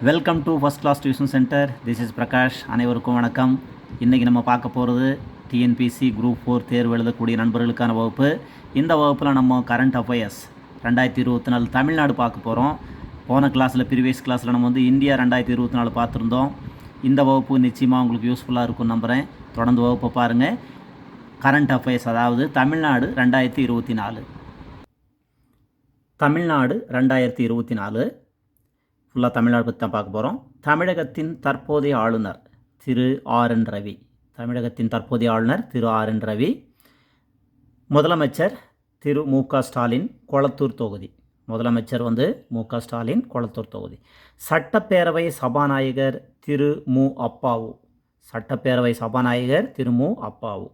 Welcome to first class tuition centre. This is Prakash. அனைவருக்கும் வணக்கம். இன்றைக்கி நம்ம பார்க்க போகிறது டிஎன்பிசி குரூப் 4 தேர்வு எழுதக்கூடிய நண்பர்களுக்கான வகுப்பு. இந்த வகுப்பில் நம்ம கரண்ட் அஃபேர்ஸ் 2024 தமிழ்நாடு பார்க்க போகிறோம். போன கிளாஸில் ப்ரீவியஸ் கிளாஸில் நம்ம இந்தியா 2024 பார்த்துருந்தோம். இந்த வகுப்பு நிச்சயமாக உங்களுக்கு யூஸ்ஃபுல்லாக இருக்கும்னு நம்புகிறேன். தொடர்ந்து வகுப்பை பாருங்கள். கரண்ட் அஃபேர்ஸ், அதாவது தமிழ்நாடு 2024. தமிழ்நாடு 2024 ஃபுல்லாக தமிழ்நாடு பற்றி தான் பார்க்க போகிறோம். தமிழகத்தின் தற்போதைய ஆளுநர் திரு ஆர்.என். ரவி. தமிழகத்தின் தற்போதைய ஆளுநர் திரு ஆர்.என். ரவி. முதலமைச்சர் திரு மு.க. ஸ்டாலின், கொளத்தூர் தொகுதி. முதலமைச்சர் மு.க. ஸ்டாலின், கொளத்தூர் தொகுதி. சட்டப்பேரவை சபாநாயகர் திரு மு. அப்பாவு. சட்டப்பேரவை சபாநாயகர் திரு மு. அப்பாவு.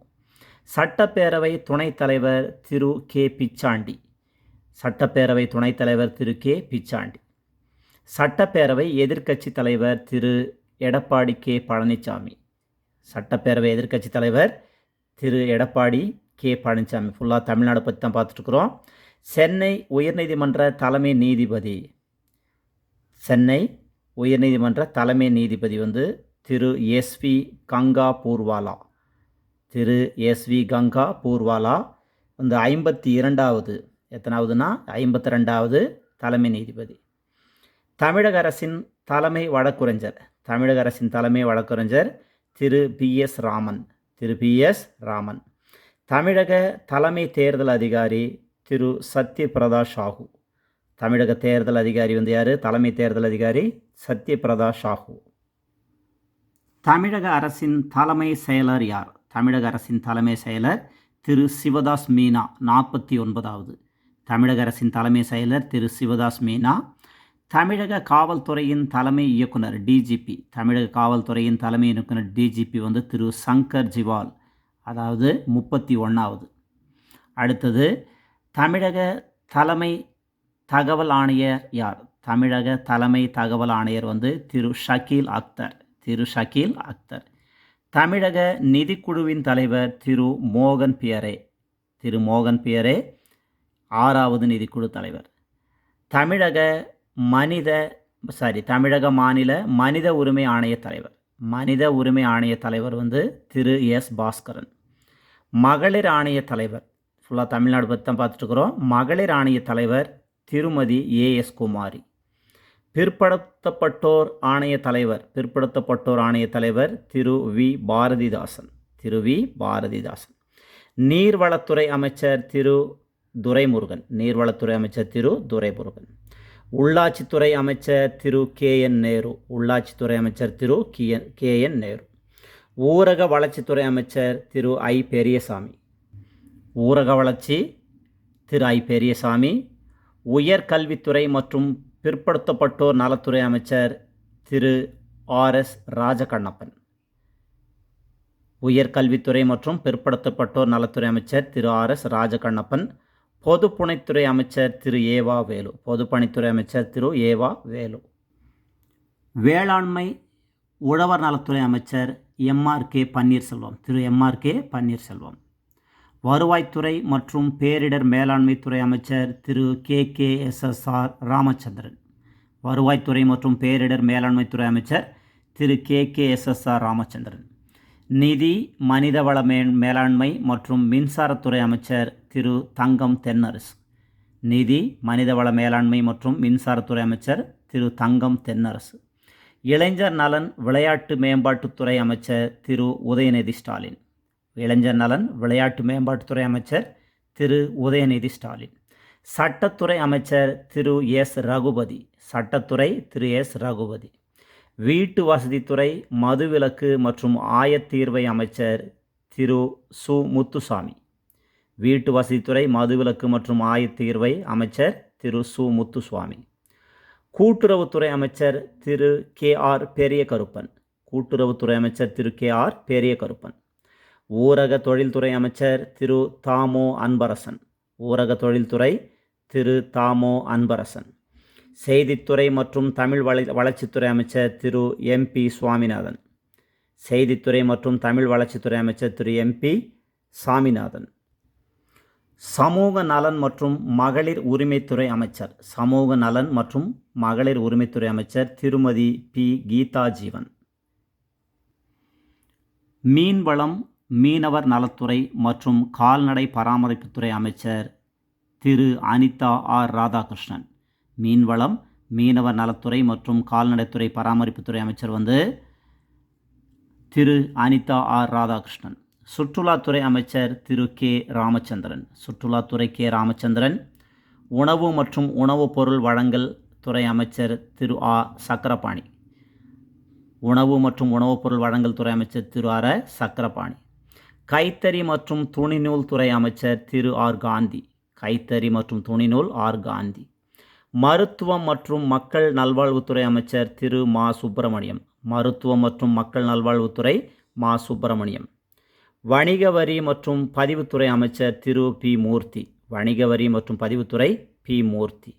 சட்டப்பேரவை துணைத் தலைவர் திரு கே. பிச்சாண்டி. சட்டப்பேரவை துணைத் தலைவர் திரு கே. பிச்சாண்டி. சட்டப்பேரவை எதிர்க்கட்சி தலைவர் திரு எடப்பாடி கே. பழனிசாமி. சட்டப்பேரவை எதிர்க்கட்சி தலைவர் திரு எடப்பாடி கே. பழனிசாமி. ஃபுல்லாக தமிழ்நாடு பற்றி தான் பார்த்துட்ருக்குறோம். சென்னை உயர்நீதிமன்ற தலைமை நீதிபதி. சென்னை உயர்நீதிமன்ற தலைமை நீதிபதி திரு எஸ்.வி. கங்கா பூர்வாலா. திரு எஸ்.வி. கங்கா பூர்வாலா 52வது, எத்தனாவதுன்னா 52வது தலைமை நீதிபதி. தமிழக அரசின் தலைமை வழக்குரைஞர். தமிழக அரசின் தலைமை வழக்குரைஞர் திரு பி.எஸ். ராமன். திரு பி.எஸ். ராமன். தமிழக தலைமை தேர்தல் அதிகாரி திரு சத்யபிரதா சாஹூ. தமிழக தேர்தல் அதிகாரி யார்? தலைமை தேர்தல் அதிகாரி சத்யபிரதா சாஹூ. தமிழக அரசின் தலைமை செயலர் யார்? தமிழக அரசின் தலைமை செயலர் திரு சிவதாஸ் மீனா, 49வது. தமிழக அரசின் தலைமை செயலர் திரு சிவதாஸ் மீனா. தமிழக காவல்துறையின் தலைமை இயக்குனர் டிஜிபி. தமிழக காவல்துறையின் தலைமை இயக்குனர் டிஜிபி திரு சங்கர் ஜிவால், அதாவது 31வது. அடுத்தது தமிழக தலைமை தகவல் ஆணையர் யார்? தமிழக தலைமை தகவல் ஆணையர் திரு ஷக்கீல் அக்தர். திரு ஷக்கீல் அக்தர். தமிழக நிதிக்குழுவின் தலைவர் திரு மோகன் பியரே. திரு மோகன் பியரே 6வது நிதிக்குழு தலைவர். தமிழக மாநில மனித உரிமை ஆணைய தலைவர். மனித உரிமை ஆணைய தலைவர் திரு எஸ். பாஸ்கரன். மகளிர் ஆணைய தலைவர், ஃபுல்லாக தமிழ்நாடு பற்றி தான் பார்த்துட்டுருக்குறோம். மகளிர் ஆணைய தலைவர் திருமதி ஏ.எஸ். குமாரி. பிற்படுத்தப்பட்டோர் ஆணைய தலைவர். பிற்படுத்தப்பட்டோர் ஆணைய தலைவர் திரு வி. பாரதிதாசன். திரு வி. பாரதிதாசன். நீர்வளத்துறை அமைச்சர் திரு துரைமுருகன். நீர்வளத்துறை அமைச்சர் திரு துரைமுருகன். உள்ளாட்சித்துறை அமைச்சர் திரு கே.என். நேரு. உள்ளாட்சித்துறை அமைச்சர் திரு கே.என். நேரு. ஊரக வளர்ச்சித்துறை அமைச்சர் திரு ஐ. பெரியசாமி. ஊரக வளர்ச்சி திரு ஐ. பெரியசாமி. உயர்கல்வித்துறை மற்றும் பிற்படுத்தப்பட்டோர் நலத்துறை அமைச்சர் திரு ஆர்.எஸ். ராஜகண்ணப்பன். உயர்கல்வித்துறை மற்றும் பிற்படுத்தப்பட்டோர் நலத்துறை அமைச்சர் திரு ஆர்.எஸ். ராஜகண்ணப்பன். பொதுப்பணித்துறை அமைச்சர் திரு ஏவா வேலு. பொதுப்பணித்துறை அமைச்சர் திரு ஏவா வேலு. வேளாண்மை உழவர் நலத்துறை அமைச்சர் எம்.ஆர்.கே. பன்னீர்செல்வம். திரு எம்.ஆர்.கே. பன்னீர்செல்வம். வருவாய்த்துறை மற்றும் பேரிடர் மேலாண்மைத்துறை அமைச்சர் திரு கே.கே.எஸ்.எஸ்.ஆர். ராமச்சந்திரன். வருவாய்த்துறை மற்றும் பேரிடர் மேலாண்மைத்துறை அமைச்சர் திரு கே.கே.எஸ்.எஸ்.ஆர். ராமச்சந்திரன். நிதி மனிதவள மேலாண்மை மற்றும் மின்சாரத்துறை அமைச்சர் திரு தங்கம் தென்னரசு. நிதி மனிதவள மேலாண்மை மற்றும் மின்சாரத்துறை அமைச்சர் திரு தங்கம் தென்னரசு. இளைஞர் நலன் விளையாட்டு மேம்பாட்டுத்துறை அமைச்சர் திரு உதயநிதி ஸ்டாலின். இளைஞர் நலன் விளையாட்டு மேம்பாட்டுத்துறை அமைச்சர் திரு உதயநிதி ஸ்டாலின். சட்டத்துறை அமைச்சர் திரு எஸ். ரகுபதி. சட்டத்துறை திரு எஸ். ரகுபதி. வீட்டு வசதித்துறை, மதுவிலக்கு மற்றும் ஆயத்தீர்வை அமைச்சர் திரு சு. முத்துசாமி. வீட்டு வசதித்துறை, மதுவிலக்கு மற்றும் ஆயத்தீர்வை அமைச்சர் திரு சு. முத்துசுவாமி. கூட்டுறவுத்துறை அமைச்சர் திரு கே.ஆர். பெரியகருப்பன். கூட்டுறவுத்துறை அமைச்சர் திரு கே.ஆர். பெரியகருப்பன். ஊரக தொழில்துறை அமைச்சர் திரு தாமோ அன்பரசன். ஊரக தொழில்துறை திரு தாமோ அன்பரசன். செய்தித்துறை மற்றும் தமிழ் வளர்ச்சித்துறை அமைச்சர் திரு எம்.பி. சுவாமிநாதன். செய்தித்துறை மற்றும் தமிழ் வளர்ச்சித்துறை அமைச்சர் திரு எம்.பி. சாமிநாதன். சமூக நலன் மற்றும் மகளிர் உரிமைத்துறை அமைச்சர். சமூக நலன் மற்றும் மகளிர் உரிமைத்துறை அமைச்சர் திருமதி பி. கீதா ஜீவன். மீன்வளம், மீனவர் நலத்துறை மற்றும் கால்நடை பராமரிப்புத்துறை அமைச்சர் திரு அனிதா ஆர். ராதாகிருஷ்ணன். மீன்வளம், மீனவர் நலத்துறை மற்றும் கால்நடைத்துறை பராமரிப்புத்துறை அமைச்சர் திரு அனிதா ஆர். ராதாகிருஷ்ணன். சுற்றுலாத்துறை அமைச்சர் திரு கே. ராமச்சந்திரன். சுற்றுலாத்துறை கே. ராமச்சந்திரன். உணவு மற்றும் உணவுப் பொருள் வழங்கல் துறை அமைச்சர் திரு ஆ. சக்கரபாணி. உணவு மற்றும் உணவுப் பொருள் வழங்கல் துறை அமைச்சர் திரு ஆர். சக்கரபாணி. கைத்தறி மற்றும் துணிநூல் துறை அமைச்சர் திரு ஆர். காந்தி. கைத்தறி மற்றும் துணிநூல் ஆர். காந்தி. மருத்துவம் மற்றும் மக்கள் நல்வாழ்வுத்துறை அமைச்சர் திரு மா. சுப்பிரமணியம். மருத்துவம் மற்றும் மக்கள் நல்வாழ்வுத்துறை மா. சுப்பிரமணியம். வணிக வரி மற்றும் பதிவுத்துறை அமைச்சர் திரு பி. மூர்த்தி. வணிக வரி மற்றும் பதிவுத்துறை பி. மூர்த்தி.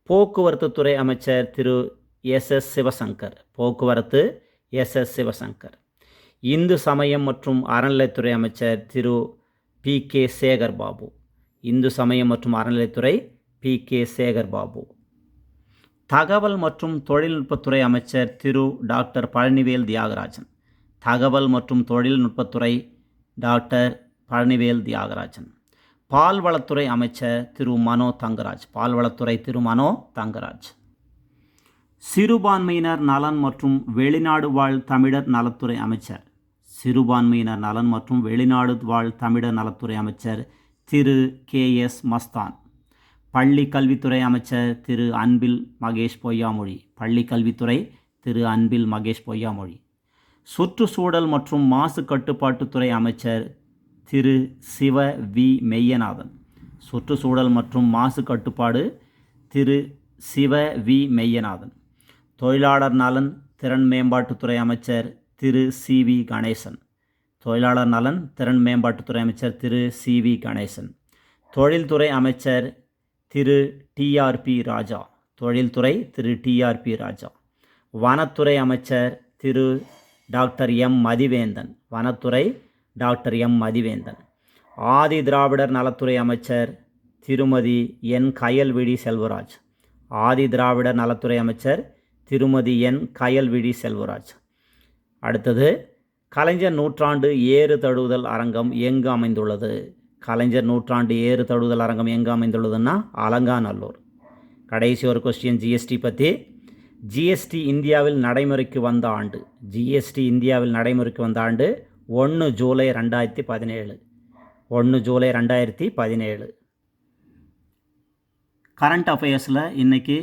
போக்குவரத்து துறை அமைச்சர் திரு எஸ். எஸ். சிவசங்கர். போக்குவரத்து எஸ். எஸ். சிவசங்கர். இந்து சமயம் மற்றும் அறநிலைத்துறை அமைச்சர் திரு பி. கே. சேகர் பாபு. இந்து சமயம் மற்றும் அறநிலைத்துறை பி. கே. சேகர் பாபு. தகவல் மற்றும் தொழில்நுட்பத்துறை அமைச்சர் திரு டாக்டர் பழனிவேல் தியாகராஜன். தகவல் மற்றும் தொழில்நுட்பத்துறை டாக்டர் பழனிவேல் தியாகராஜன். பால்வளத்துறை அமைச்சர் திரு மனோ தங்கராஜ். பால்வளத்துறை திரு மனோ தங்கராஜ். சிறுபான்மையினர் நலன் மற்றும் வெளிநாடு வாழ் தமிழர் நலத்துறை அமைச்சர். சிறுபான்மையினர் நலன் மற்றும் வெளிநாடு வாழ் தமிழர் நலத்துறை அமைச்சர் திரு கே. எஸ். மஸ்தான். பள்ளி கல்வித்துறை அமைச்சர் திரு அன்பில் மகேஷ் பொய்யாமொழி. பள்ளி கல்வித்துறை திரு அன்பில் மகேஷ் பொய்யாமொழி. சுற்றுச்சூழல் மற்றும் மாசு கட்டுப்பாட்டுத்துறை அமைச்சர் திரு சிவ வி. மெய்யநாதன். சுற்றுச்சூழல் மற்றும் மாசு கட்டுப்பாடு திரு சிவ வி. மெய்யநாதன். தொழிலாளர் நலன் திறன் மேம்பாட்டுத்துறை அமைச்சர் திரு சி. வி. கணேசன். தொழிலாளர் நலன் திறன் மேம்பாட்டுத்துறை அமைச்சர் திரு சி. வி. கணேசன். தொழில்துறை அமைச்சர் திரு டி. ஆர். பி. ராஜா. தொழில்துறை திரு டி. ஆர். பி. ராஜா. வனத்துறை அமைச்சர் திரு டாக்டர் எம். மதிவேந்தன். வனத்துறை டாக்டர் எம். மதிவேந்தன். ஆதி திராவிடர் நலத்துறை அமைச்சர் திருமதி என். கயல்விழி செல்வராஜ். ஆதி திராவிடர் நலத்துறை அமைச்சர் திருமதி என். கயல்விழி செல்வராஜ். அடுத்தது, கலைஞர் நூற்றாண்டு ஏறு தழுவுதல் அரங்கம் எங்கு அமைந்துள்ளது? கலைஞர் நூற்றாண்டு ஏறு தழுவுதல் அரங்கம் எங்கு அமைந்துள்ளதுன்னா அலங்காநல்லூர். கடைசி ஒரு கொஸ்டின் ஜிஎஸ்டி பற்றி. ஜிஎஸ்டி இந்தியாவில் நடைமுறைக்கு வந்த ஆண்டு. ஜிஎஸ்டி இந்தியாவில் நடைமுறைக்கு வந்த ஆண்டு 1 ஜூலை 2017. 1 ஜூலை 2017. கரண்ட் அஃபேர்ஸில் இன்றைக்கி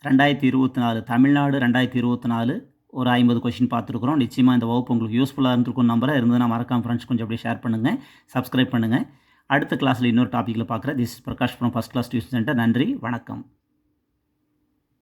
2024 தமிழ்நாடு 2024 ஒரு 50 கொஷின் பார்த்துருக்குறோம். நிச்சயமாக இந்த வகுப்பு உங்களுக்கு யூஸ்ஃபுல்லாக இருந்திருக்கும் நம்பரை இருந்ததுன்னா மறக்காம ஃப்ரெண்ட்ஸ் கொஞ்சம் அப்படியே ஷேர் பண்ணுங்கள், சப்ஸ்கிரைப் பண்ணுங்கள். அடுத்த கிளாஸில் இன்னொரு டாப்பிக்கில் பார்க்குறேன். This is Prakash from first class tuition centre. நன்றி, வணக்கம்.